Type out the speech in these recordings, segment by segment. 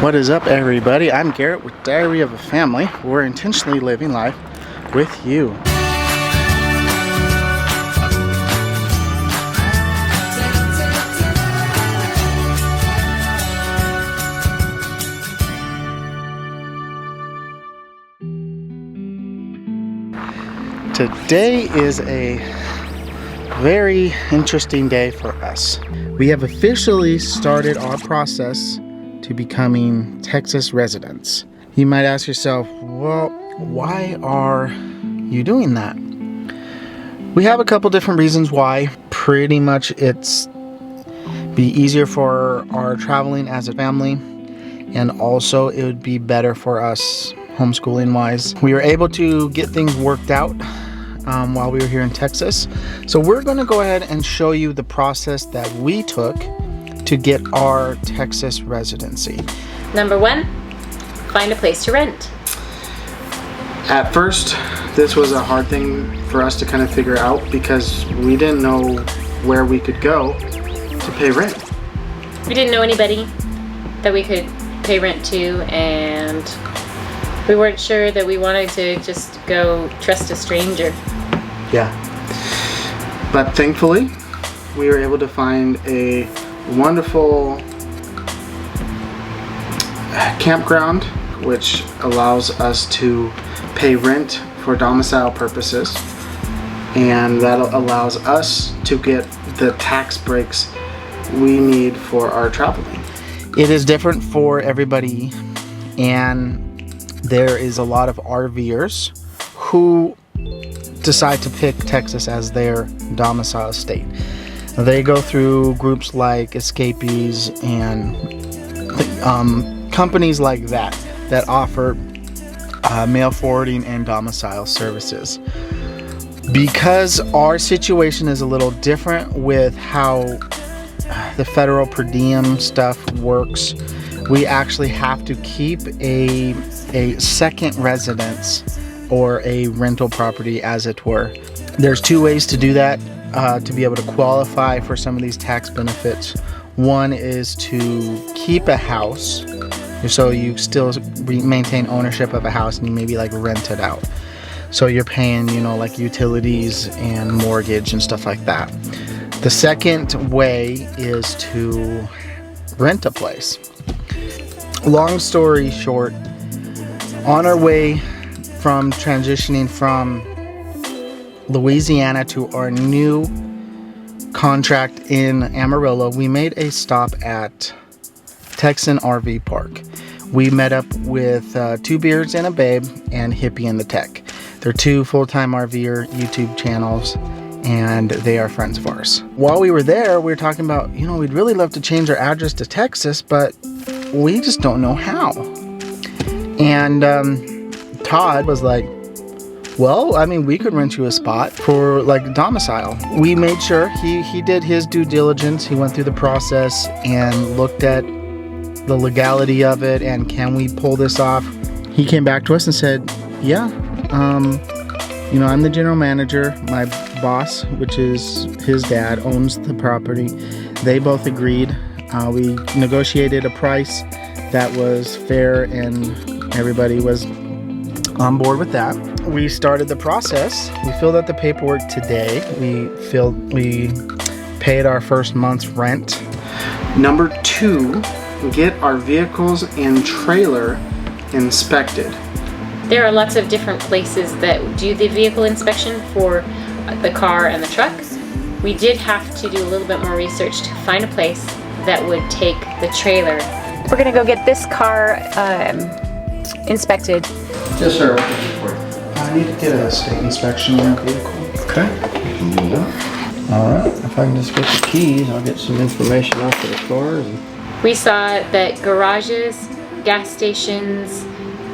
What is up, everybody? I'm Garrett with Diary of a Family. We're intentionally living life with you. Today is a very interesting day for us. We have officially started our process to becoming Texas residents. You might ask yourself, well, why are you doing that? We have a couple different reasons why. Pretty much it's be easier for our traveling as a family, and also it would be better for us homeschooling wise. We were able to get things worked out while we were here in Texas. So we're gonna go ahead and show you the process that we took to get our Texas residency. Number one, find a place to rent. At first, this was a hard thing for us to kind of figure out because we didn't know where we could go to pay rent. We didn't know anybody that we could pay rent to, and we weren't sure that we wanted to just go trust a stranger. Yeah. But thankfully, we were able to find a wonderful campground which allows us to pay rent for domicile purposes, and that allows us to get the tax breaks we need for our traveling. It is different for everybody, and there is a lot of RVers who decide to pick Texas as their domicile state. They go through groups like Escapees and companies like that that offer mail forwarding and domicile services. Because our situation is a little different with how the federal per diem stuff works, we actually have to keep a second residence or a rental property, as it were. There's two ways to do that. To be able to qualify for some of these tax benefits. One is to keep a house, so you still maintain ownership of a house and you maybe like rent it out. So you're paying, you know, like utilities and mortgage and stuff like that. The second way is to rent a place. Long story short, on our way from transitioning from Louisiana to our new contract in Amarillo, we made a stop at Texan RV Park. We met up with Two Beards and a Babe and Hippie and the Tech. They're two full-time RVer YouTube channels, and they are friends of ours. While we were there, we were talking about, you know, we'd really love to change our address to Texas, but we just don't know how. And Todd was like, well, I mean, we could rent you a spot for like domicile. We made sure he did his due diligence. He went through the process and looked at the legality of it and can we pull this off. He came back to us and said, yeah, you know, I'm the general manager. My boss, which is his dad, owns the property. They both agreed. We negotiated a price that was fair and everybody was on board with that. We started the process. We filled out the paperwork today. We paid our first month's rent. Number two, get our vehicles and trailer inspected. There are lots of different places that do the vehicle inspection for the car and the truck. We did have to do a little bit more research to find a place that would take the trailer. We're gonna go get this car inspected. Yes, sir. What can I do for you? I need to get a state inspection on your vehicle. Okay. Yeah. All right. If I can just get the keys, I'll get some information off of the car. We saw that garages, gas stations,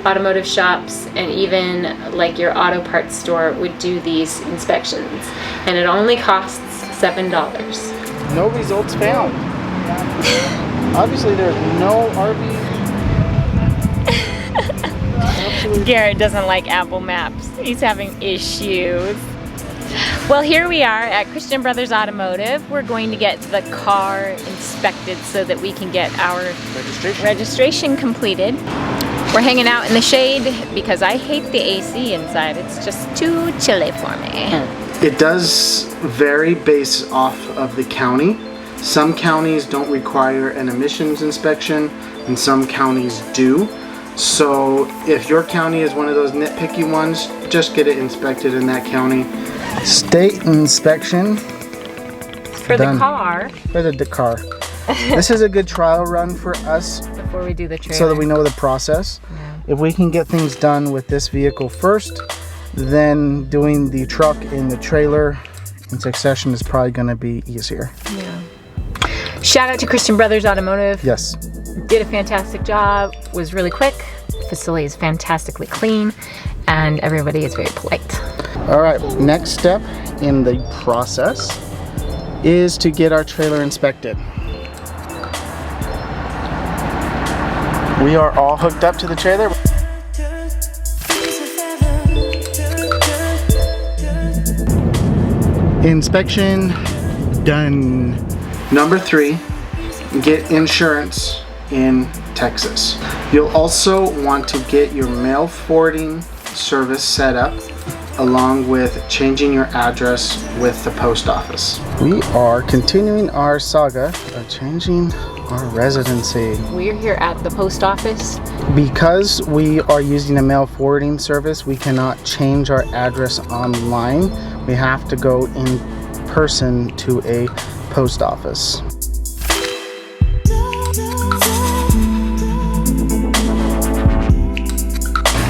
automotive shops, and even like your auto parts store would do these inspections. And it only costs $7. No results found. Obviously, there's no RV. Garrett doesn't like Apple Maps. He's having issues. Well, here we are at Christian Brothers Automotive. We're going to get the car inspected so that we can get our registration completed. We're hanging out in the shade because I hate the AC inside. It's just too chilly for me. It does vary based off of the county. Some counties don't require an emissions inspection and some counties do. So if your county is one of those nitpicky ones, just get it inspected in that county. State inspection For the car. for the car. This is a good trial run for us Before we do the trailer. so that we know the process. Yeah. If we can get things done with this vehicle first, then doing the truck and the trailer in succession is probably going to be easier. Yeah. Shout out to Christian Brothers Automotive. Yes. Did a fantastic job, was really quick. Facility is fantastically clean and everybody is very polite. All right, next step in the process is to get our trailer inspected. We are all hooked up to the trailer. Inspection done. Number 3, get insurance in Texas. You'll also want to get your mail forwarding service set up along with changing your address with the post office. We are continuing our saga of changing our residency. We're here at the post office. Because we are using a mail forwarding service, we cannot change our address online. We have to go in person to a post office.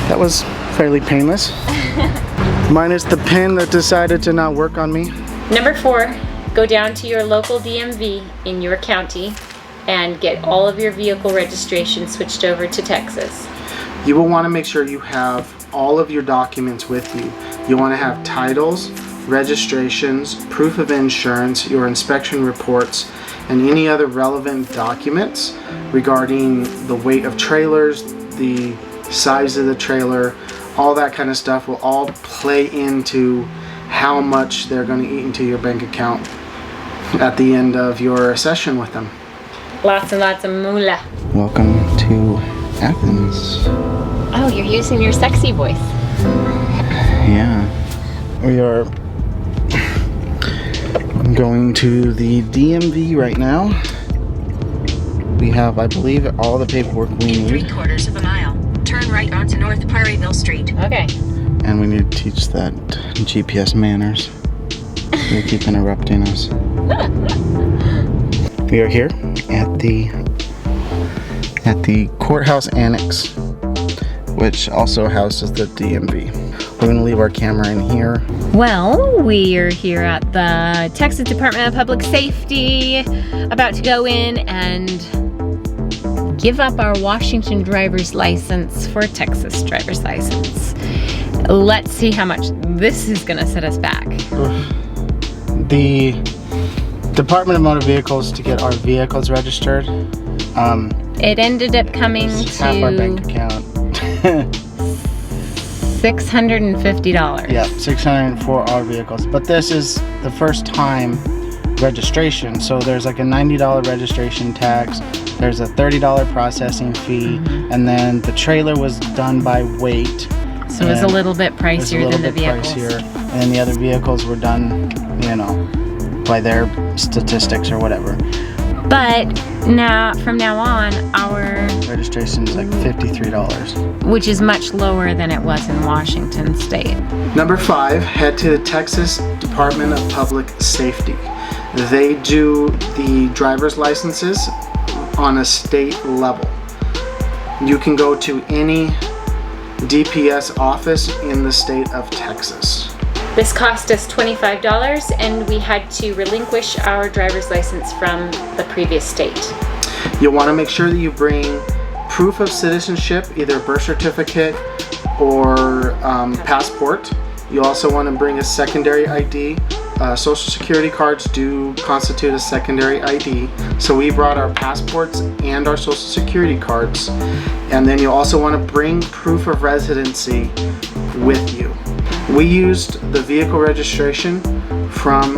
That was fairly painless. Minus the pen that decided to not work on me. Number 4, go down to your local DMV in your county and get all of your vehicle registration switched over to Texas. You will want to make sure you have all of your documents with you. You want to have titles, registrations, proof of insurance, your inspection reports, and any other relevant documents regarding the weight of trailers, the size of the trailer, all that kind of stuff will all play into how much they're going to eat into your bank account at the end of your session with them. Lots and lots of moolah. Welcome to Athens. Oh, you're using your sexy voice. Yeah. We are going to the DMV right now. We have, I believe, all the paperwork we need. 3/4 of a mile. Turn right onto North Prairieville Street. Okay. And we need to teach that GPS manners. They keep interrupting us. We are here at the courthouse annex, which also houses the DMV. We're gonna leave our camera in here. Well, we are here at the Texas Department of Public Safety, about to go in and give up our Washington driver's license for a Texas driver's license. Let's see how much this is gonna set us back. The Department of Motor Vehicles, to get our vehicles registered, It ended up coming half our bank to account. $650. Yep, $600 for our vehicles. But this is the first time registration, so there's like a $90 registration tax, there's a $30 processing fee, and then the trailer was done by weight. So it was a little bit pricier than the vehicles. And then the other vehicles were done, you know, by their statistics or whatever. But now, from now on, our Registration is like $53. which is much lower than it was in Washington State. Number 5, head to the Texas Department of Public Safety. They do the driver's licenses on a state level. You can go to any DPS office in the state of Texas. This cost us $25 and we had to relinquish our driver's license from the previous state. You'll want to make sure that you bring proof of citizenship, either birth certificate or passport. You also want to bring a secondary ID. Social security cards do constitute a secondary ID. So we brought our passports and our social security cards. And then you also want to bring proof of residency with you. We used the vehicle registration from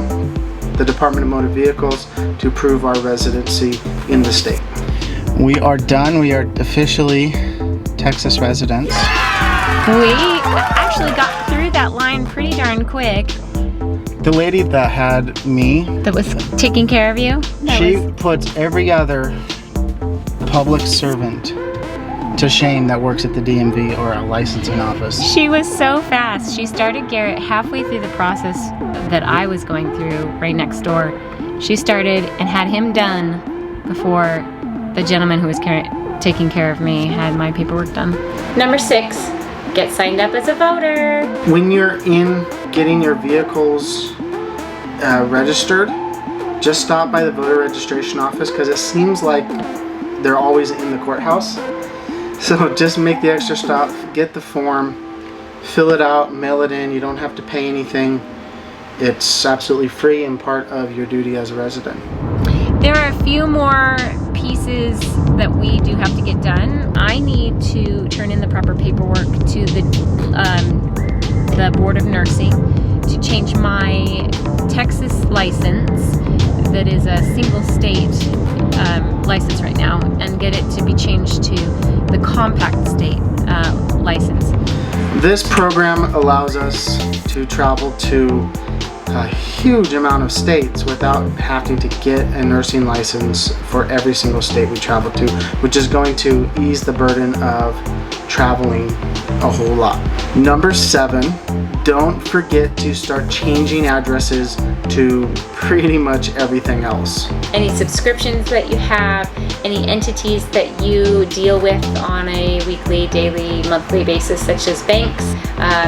the Department of Motor Vehicles to prove our residency in the state. We are done. We are officially Texas residents. We actually got through that line pretty darn quick. The lady that had me, That was taking care of you? she puts every other public servant to shame that works at the DMV or a licensing office. She was so fast. She started Garrett halfway through the process that I was going through right next door. She started and had him done before the gentleman who was taking care of me had my paperwork done. Number 6, get signed up as a voter. When you're in getting your vehicles registered, just stop by the voter registration office because it seems like they're always in the courthouse. So just make the extra stop, get the form, fill it out, mail it in. You don't have to pay anything. It's absolutely free and part of your duty as a resident. There are a few more pieces that we do have to get done. I need to turn in the proper paperwork to the Board of Nursing to change my Texas license that is a single state license right now and get it to be changed to the compact state license. This program allows us to travel to a huge amount of states without having to get a nursing license for every single state we travel to, which is going to ease the burden of traveling a whole lot. Number 7, don't forget to start changing addresses to pretty much everything else. Any subscriptions that you have, any entities that you deal with on a weekly, daily, monthly basis, such as banks,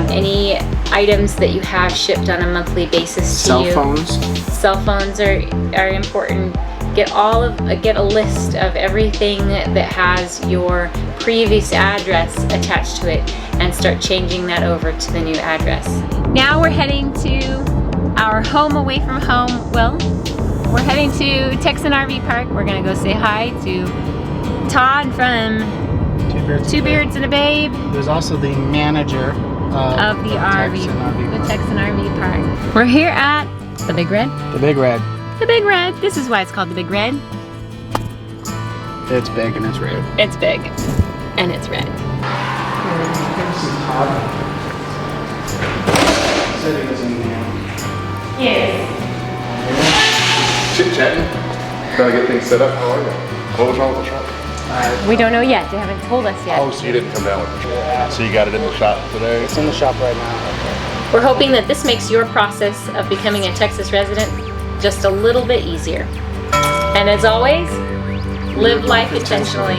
any items that you have shipped on a monthly basis to you. Cell phones are important. Get a list of everything that has your previous address attached to it and start changing that over to the new address. Now we're heading to our home away from home. Well, we're heading to Texan RV Park. We're gonna go say hi to Todd from Two Beards and a Babe. There's also the manager of the Texan RV Park. We're here at the Big Red. The Big Red. The Big Red. This is why it's called the Big Red. It's big and it's red. It's big and it's red. Yes. Chit-chatting. Trying to get things set up. How are you? What was wrong with the truck? We don't know yet. They haven't told us yet. Oh, so you didn't come down with the truck. So you got it in the shop today? It's in the shop right now. We're hoping that this makes your process of becoming a Texas resident just a little bit easier. And as always, live life intentionally.